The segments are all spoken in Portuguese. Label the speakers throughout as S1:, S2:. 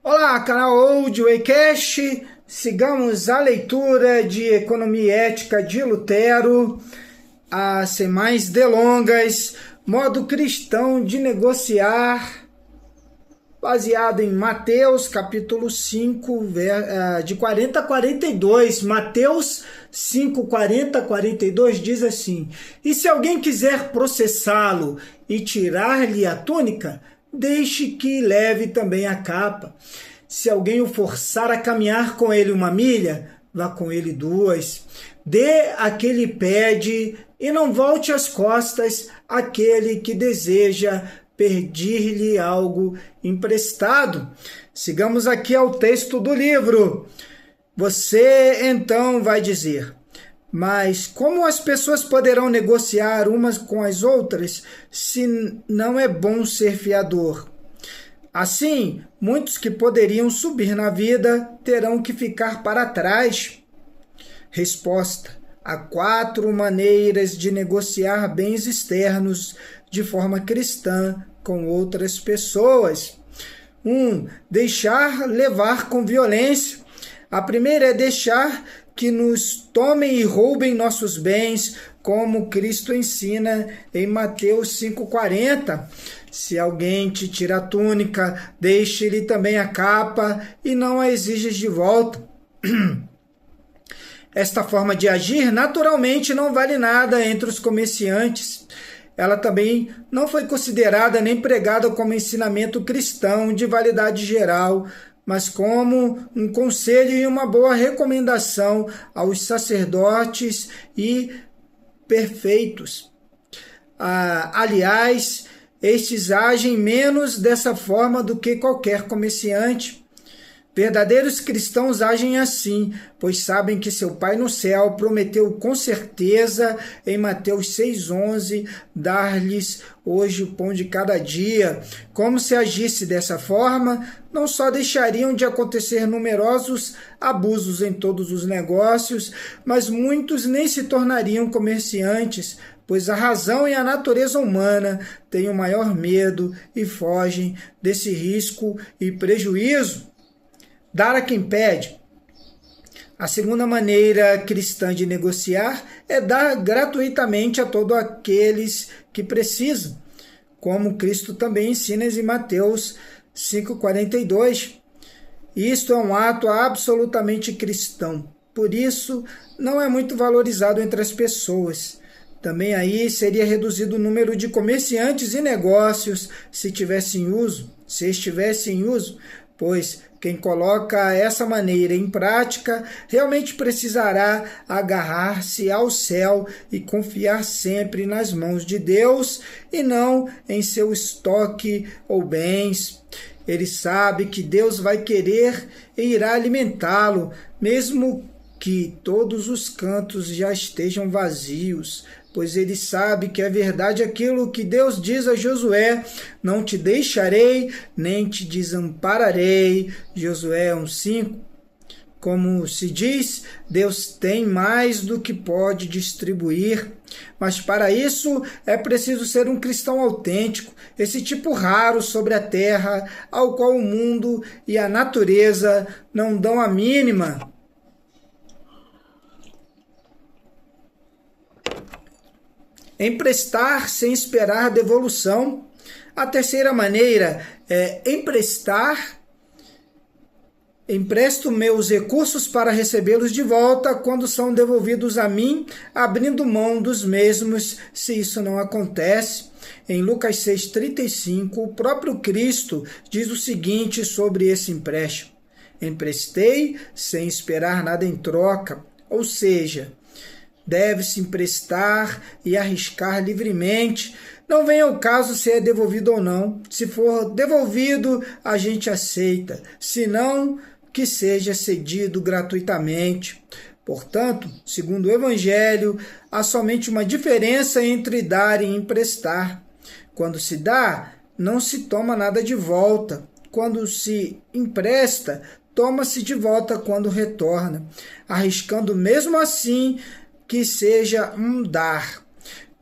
S1: Olá, canal Old Waycast. Sigamos a leitura de Economia e Ética de Lutero. Sem mais delongas, modo cristão de negociar, baseado em Mateus capítulo 5, de 40 a 42. Mateus 5, 40 a 42 diz assim: E se alguém quiser processá-lo e tirar-lhe a túnica, deixe que leve também a capa. Se alguém o forçar a caminhar com ele 1 milha, vá com ele 2. Dê a que lhe pede e não volte as costas àquele que deseja pedir-lhe algo emprestado. Sigamos aqui ao texto do livro. Você então vai dizer: mas como as pessoas poderão negociar umas com as outras se não é bom ser fiador? Assim, muitos que poderiam subir na vida terão que ficar para trás. Resposta: há 4 maneiras de negociar bens externos de forma cristã com outras pessoas. 1. Deixar levar com violência. A primeira é deixar que nos tomem e roubem nossos bens, como Cristo ensina em Mateus 5,40. Se alguém te tira a túnica, deixe-lhe também a capa e não a exijas de volta. Esta forma de agir naturalmente não vale nada entre os comerciantes. Ela também não foi considerada nem pregada como ensinamento cristão de validade geral, mas como um conselho e uma boa recomendação aos sacerdotes e perfeitos. Aliás, estes agem menos dessa forma do que qualquer comerciante. Verdadeiros cristãos agem assim, pois sabem que seu Pai no céu prometeu com certeza em Mateus 6,11 dar-lhes hoje o pão de cada dia. Como se agisse dessa forma, não só deixariam de acontecer numerosos abusos em todos os negócios, mas muitos nem se tornariam comerciantes, pois a razão e a natureza humana têm o maior medo e fogem desse risco e prejuízo. Dar a quem pede. A segunda maneira cristã de negociar é dar gratuitamente a todos aqueles que precisam, como Cristo também ensina em Mateus 5,42. Isto é um ato absolutamente cristão, por isso não é muito valorizado entre as pessoas. Também aí seria reduzido o número de comerciantes e negócios se estivesse em uso, pois quem coloca essa maneira em prática realmente precisará agarrar-se ao céu e confiar sempre nas mãos de Deus e não em seu estoque ou bens. Ele sabe que Deus vai querer e irá alimentá-lo, mesmo que todos os cantos já estejam vazios, pois ele sabe que é verdade aquilo que Deus diz a Josué: não te deixarei, nem te desampararei. Josué 1,5. Como se diz, Deus tem mais do que pode distribuir, mas para isso é preciso ser um cristão autêntico, esse tipo raro sobre a terra, ao qual o mundo e a natureza não dão a mínima. Emprestar sem esperar devolução. A terceira maneira é emprestar. Empresto meus recursos para recebê-los de volta quando são devolvidos a mim, abrindo mão dos mesmos, se isso não acontece. Em Lucas 6,35, o próprio Cristo diz o seguinte sobre esse empréstimo: emprestei sem esperar nada em troca, ou seja, deve-se emprestar e arriscar livremente. Não vem ao caso se é devolvido ou não. Se for devolvido, a gente aceita. Se não, que seja cedido gratuitamente. Portanto, segundo o Evangelho, há somente uma diferença entre dar e emprestar. Quando se dá, não se toma nada de volta. Quando se empresta, toma-se de volta quando retorna, arriscando mesmo assim que seja um dar.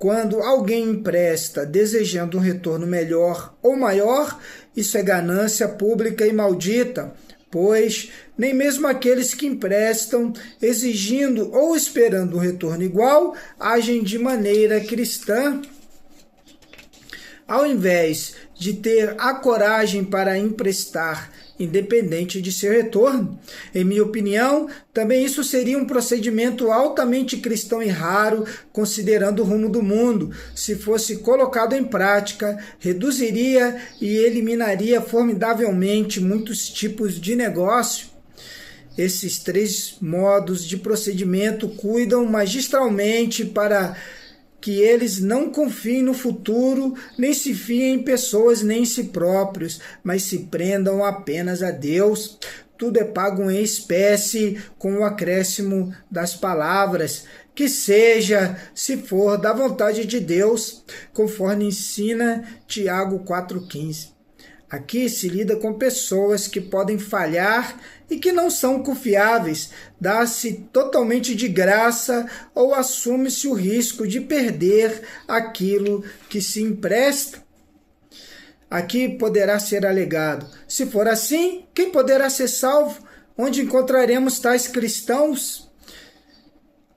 S1: Quando alguém empresta desejando um retorno melhor ou maior, isso é ganância pública e maldita, pois nem mesmo aqueles que emprestam exigindo ou esperando um retorno igual agem de maneira cristã. Ao invés de ter a coragem para emprestar, independente de seu retorno. Em minha opinião, também isso seria um procedimento altamente cristão e raro, considerando o rumo do mundo. Se fosse colocado em prática, reduziria e eliminaria formidavelmente muitos tipos de negócio. Esses 3 modos de procedimento cuidam magistralmente para que eles não confiem no futuro, nem se fiem em pessoas, nem em si próprios, mas se prendam apenas a Deus. Tudo é pago em espécie, com o acréscimo das palavras, que seja, se for da vontade de Deus, conforme ensina Tiago 4,15. Aqui se lida com pessoas que podem falhar e que não são confiáveis, dá-se totalmente de graça ou assume-se o risco de perder aquilo que se empresta. Aqui poderá ser alegado: se for assim, quem poderá ser salvo? Onde encontraremos tais cristãos?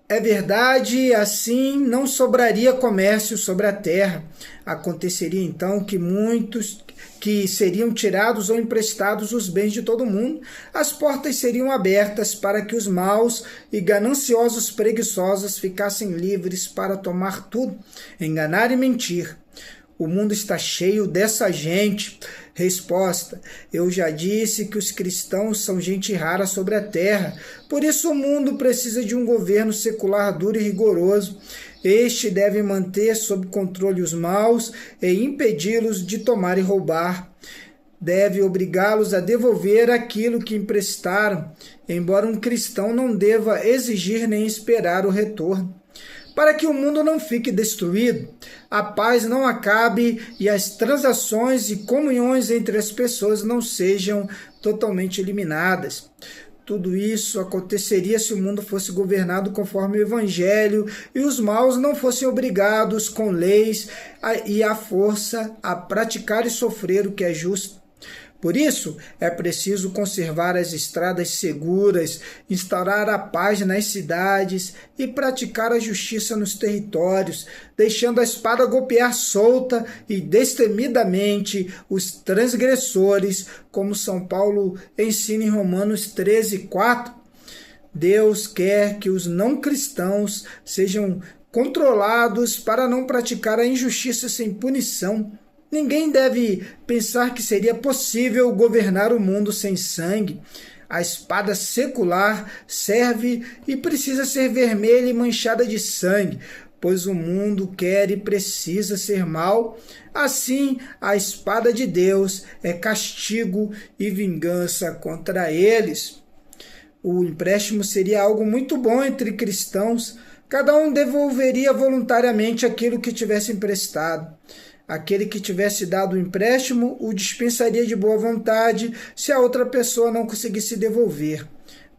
S1: É verdade, assim não sobraria comércio sobre a terra. Aconteceria então que muitos que seriam tirados ou emprestados os bens de todo mundo, as portas seriam abertas para que os maus e gananciosos preguiçosos ficassem livres para tomar tudo, enganar e mentir. O mundo está cheio dessa gente. Resposta: eu já disse que os cristãos são gente rara sobre a terra. Por isso o mundo precisa de um governo secular duro e rigoroso. Este deve manter sob controle os maus e impedi-los de tomar e roubar. Deve obrigá-los a devolver aquilo que emprestaram, embora um cristão não deva exigir nem esperar o retorno. Para que o mundo não fique destruído, a paz não acabe e as transações e comunhões entre as pessoas não sejam totalmente eliminadas. Tudo isso aconteceria se o mundo fosse governado conforme o Evangelho e os maus não fossem obrigados com leis e à força a praticar e sofrer o que é justo. Por isso, é preciso conservar as estradas seguras, instaurar a paz nas cidades e praticar a justiça nos territórios, deixando a espada golpear solta e destemidamente os transgressores, como São Paulo ensina em Romanos 13:4. Deus quer que os não cristãos sejam controlados para não praticar a injustiça sem punição. Ninguém deve pensar que seria possível governar o mundo sem sangue. A espada secular serve e precisa ser vermelha e manchada de sangue, pois o mundo quer e precisa ser mau. Assim, a espada de Deus é castigo e vingança contra eles. O empréstimo seria algo muito bom entre cristãos. Cada um devolveria voluntariamente aquilo que tivesse emprestado. Aquele que tivesse dado o empréstimo o dispensaria de boa vontade se a outra pessoa não conseguisse devolver,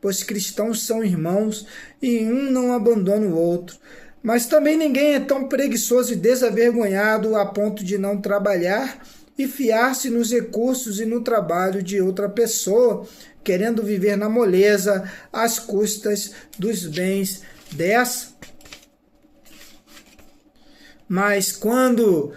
S1: pois cristãos são irmãos e um não abandona o outro. Mas também ninguém é tão preguiçoso e desavergonhado a ponto de não trabalhar e fiar-se nos recursos e no trabalho de outra pessoa, querendo viver na moleza às custas dos bens dessa. Mas quando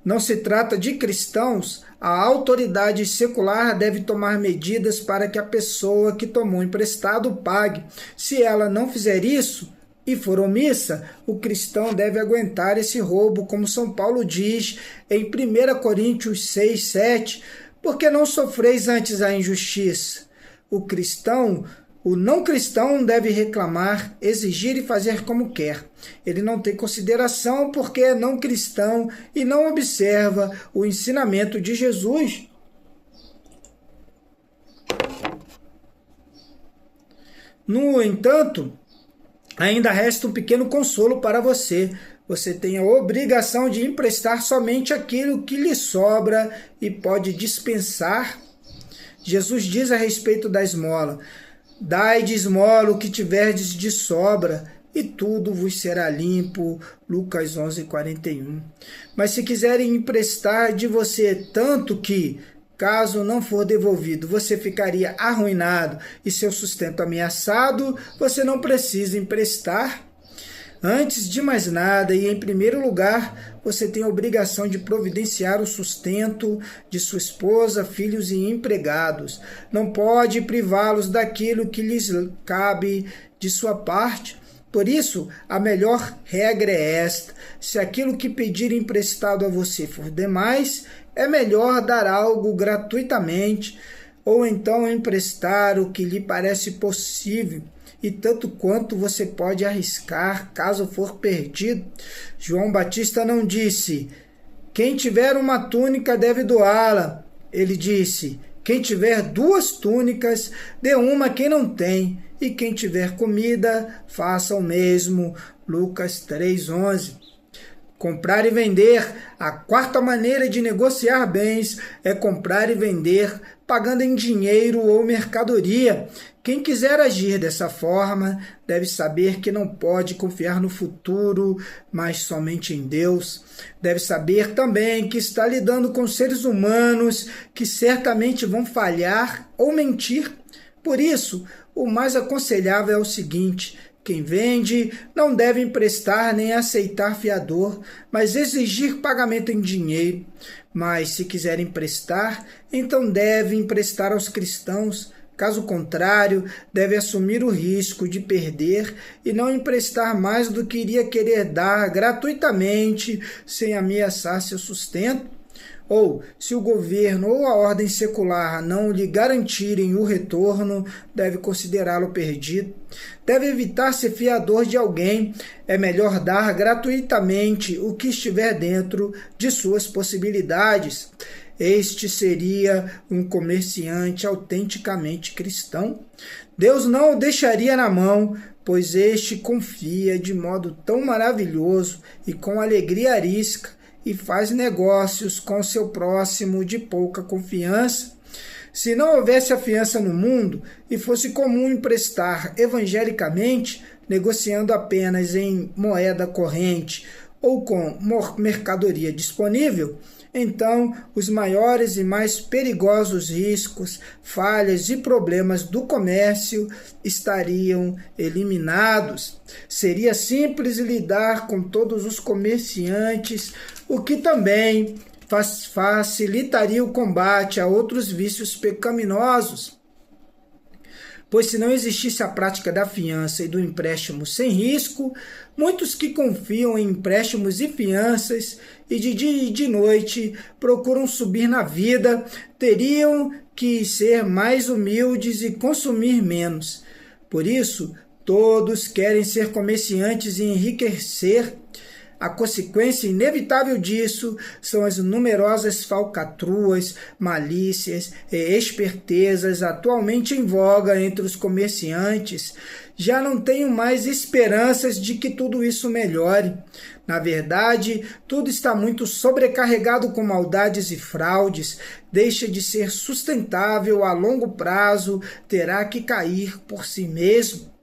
S1: não se trata de cristãos, a autoridade secular deve tomar medidas para que a pessoa que tomou emprestado pague. Se ela não fizer isso e for omissa, o cristão deve aguentar esse roubo, como São Paulo diz em 1 Coríntios 6:7, porque não sofreis antes a injustiça. O não cristão deve reclamar, exigir e fazer como quer. Ele não tem consideração porque é não cristão e não observa o ensinamento de Jesus. No entanto, ainda resta um pequeno consolo para você. Você tem a obrigação de emprestar somente aquilo que lhe sobra e pode dispensar. Jesus diz a respeito da esmola: dai de esmola o que tiverdes de sobra, e tudo vos será limpo. Lucas 11:41. Mas se quiserem emprestar de você tanto que, caso não for devolvido, você ficaria arruinado e seu sustento ameaçado, você não precisa emprestar. Antes de mais nada e em primeiro lugar, você tem a obrigação de providenciar o sustento de sua esposa, filhos e empregados. Não pode privá-los daquilo que lhes cabe de sua parte. Por isso, a melhor regra é esta: se aquilo que pedir emprestado a você for demais, é melhor dar algo gratuitamente, ou então emprestar o que lhe parece possível, e tanto quanto você pode arriscar, caso for perdido. João Batista não disse: quem tiver uma túnica deve doá-la. Ele disse: quem tiver 2 túnicas, dê uma a quem não tem, e quem tiver comida, faça o mesmo. Lucas 3:11. Comprar e vender. A 4ª maneira de negociar bens é comprar e vender pagando em dinheiro ou mercadoria. Quem quiser agir dessa forma deve saber que não pode confiar no futuro, mas somente em Deus. Deve saber também que está lidando com seres humanos que certamente vão falhar ou mentir. Por isso, o mais aconselhável é o seguinte: quem vende não deve emprestar nem aceitar fiador, mas exigir pagamento em dinheiro. Mas se quiser emprestar, então deve emprestar aos cristãos. Caso contrário, deve assumir o risco de perder e não emprestar mais do que iria querer dar gratuitamente, sem ameaçar seu sustento. Ou, se o governo ou a ordem secular não lhe garantirem o retorno, deve considerá-lo perdido. Deve evitar ser fiador de alguém. É melhor dar gratuitamente o que estiver dentro de suas possibilidades. Este seria um comerciante autenticamente cristão. Deus não o deixaria na mão, pois este confia de modo tão maravilhoso e com alegria arisca, e faz negócios com seu próximo de pouca confiança. Se não houvesse a fiança no mundo e fosse comum emprestar evangelicamente, negociando apenas em moeda corrente ou com mercadoria disponível, então os maiores e mais perigosos riscos, falhas e problemas do comércio estariam eliminados. Seria simples lidar com todos os comerciantes, o que também facilitaria o combate a outros vícios pecaminosos. Pois se não existisse a prática da fiança e do empréstimo sem risco, muitos que confiam em empréstimos e fianças e de dia e de noite procuram subir na vida, teriam que ser mais humildes e consumir menos. Por isso, todos querem ser comerciantes e enriquecer. A consequência inevitável disso são as numerosas falcatruas, malícias e espertezas atualmente em voga entre os comerciantes. Já não tenho mais esperanças de que tudo isso melhore. Na verdade, tudo está muito sobrecarregado com maldades e fraudes. Deixa de ser sustentável a longo prazo, terá que cair por si mesmo.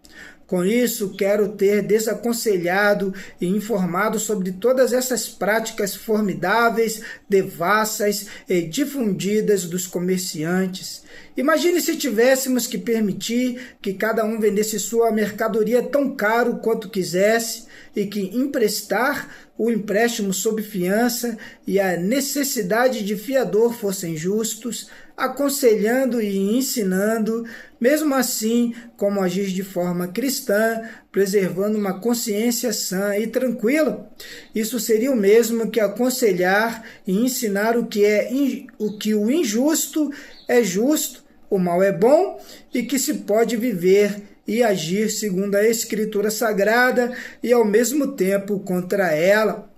S1: Com isso, quero ter desaconselhado e informado sobre todas essas práticas formidáveis, devassas e difundidas dos comerciantes. Imagine se tivéssemos que permitir que cada um vendesse sua mercadoria tão caro quanto quisesse e que emprestar o empréstimo sob fiança e a necessidade de fiador fossem justos, aconselhando e ensinando, mesmo assim, como agir de forma cristã, preservando uma consciência sã e tranquila. Isso seria o mesmo que aconselhar e ensinar o que o injusto é justo, o mal é bom e que se pode viver e agir segundo a Escritura Sagrada e ao mesmo tempo contra ela.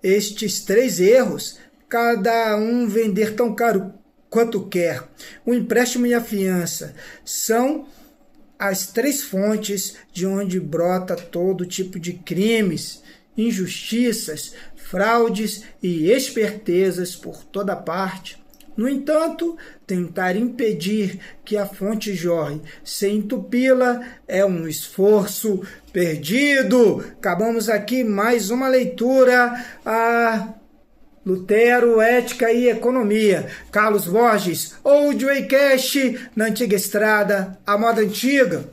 S1: Estes 3 erros, cada um vender tão caro quanto quer, o empréstimo e a fiança, são as 3 fontes de onde brota todo tipo de crimes, injustiças, fraudes e espertezas por toda parte. No entanto, tentar impedir que a fonte jorre sem entupi-la é um esforço perdido. Acabamos aqui mais uma leitura a Lutero, Ética e Economia. Carlos Borges, Old Way Cash, na antiga estrada, a moda antiga.